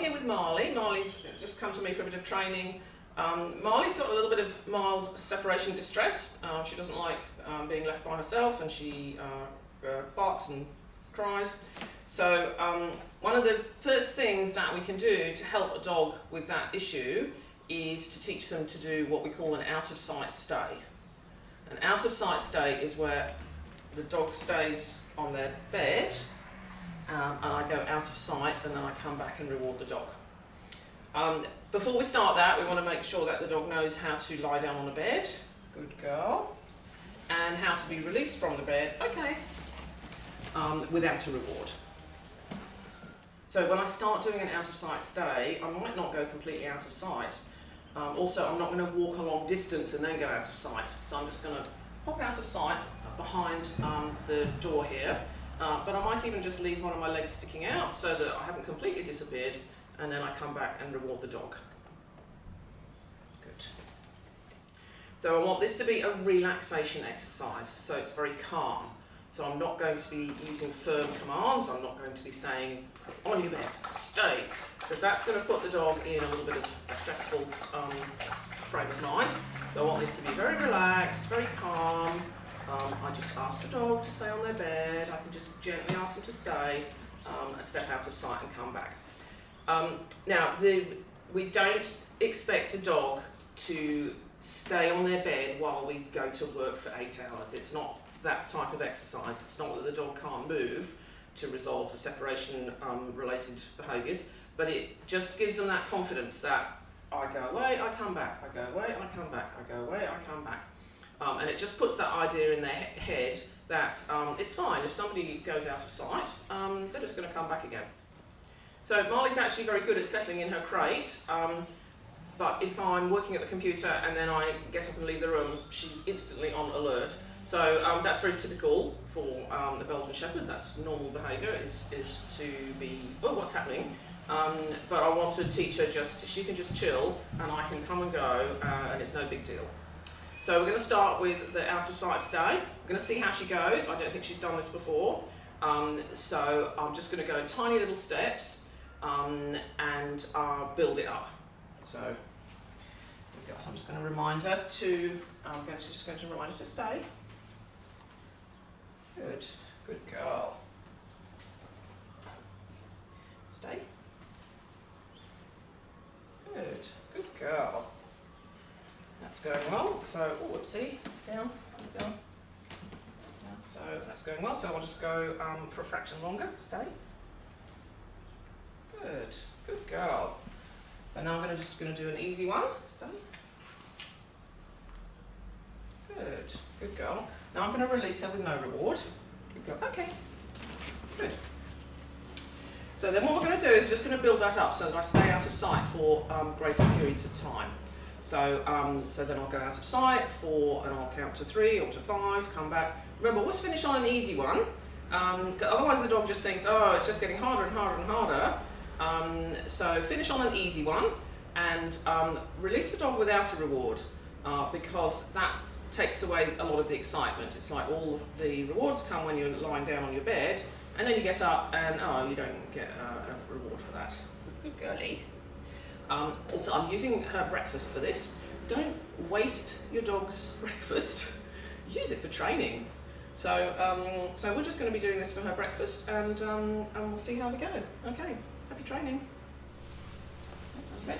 here with Marley. Marley's just come to me for a bit of training. Marley's got a little bit of mild separation distress. She doesn't like being left by herself, and she barks and cries. So one of the first things that we can do to help a dog with that issue is to teach them to do what we call an out-of-sight stay. An out-of-sight stay is where the dog stays on their bed, and I go out of sight, and then I come back and reward the dog. Before we start that, we want to make sure that the dog knows how to lie down on a bed, good girl, and how to be released from the bed, okay, without a reward. So when I start doing an out of sight stay, I might not go completely out of sight. Also, I'm not going to walk a long distance and then go out of sight. So I'm just going to pop out of sight behind the door here. But I might even just leave one of my legs sticking out so that I haven't completely disappeared, and then I come back and reward the dog. Good. So I want this to be a relaxation exercise, so it's very calm. So I'm not going to be using firm commands. I'm not going to be saying, on your bed, stay, because that's going to put the dog in a little bit of a stressful frame of mind. So I want this to be very relaxed, very calm. I just ask the dog to stay on their bed. I can just gently ask them to stay, step out of sight and come back. Now, we don't expect a dog to stay on their bed while we go to work for 8 hours. It's not that type of exercise. It's not that the dog can't move to resolve the separation related behaviours, but it just gives them that confidence that I go away, I come back, I go away, I come back, I go away, I come back. And it just puts that idea in their head that it's fine if somebody goes out of sight, they're just going to come back again. So Marley's actually very good at settling in her crate, but if I'm working at the computer and then I get up and leave the room, she's instantly on alert. So that's very typical for the Belgian Shepherd. That's normal behaviour, is to be, oh, what's happening? But I want to teach her she can just chill and I can come and go and it's no big deal. So we're going to start with the out of sight stay. We're going to see how she goes. I don't think she's done this before. So I'm just going to go in tiny little steps and build it up. So here we go. So I'm just going to remind her to, just going to remind her to stay. Good, good girl. Stay. Good, good girl. That's going well. So, oh, whoopsie, down, down. So that's going well. So I'll just go for a fraction longer. Stay. Good, good girl. So now I'm just going to do an easy one. Stay. Good, good girl. Now I'm going to release her with no reward. Good girl. Okay. Good. So then what we're going to do is just going to build that up so that I stay out of sight for greater periods of time. So, so then I'll go out of sight and I'll count to 3 or to 5, come back. Remember, always finish on an easy one. Otherwise the dog just thinks, oh, it's just getting harder and harder and harder. So finish on an easy one and release the dog without a reward because that takes away a lot of the excitement. It's like all of the rewards come when you're lying down on your bed and then you get up and, oh, you don't get a reward for that. Good girlie. Also, I'm using her breakfast for this. Don't waste your dog's breakfast. Use it for training. So, so we're just going to be doing this for her breakfast, and we'll see how we go. Okay, happy training. Bed.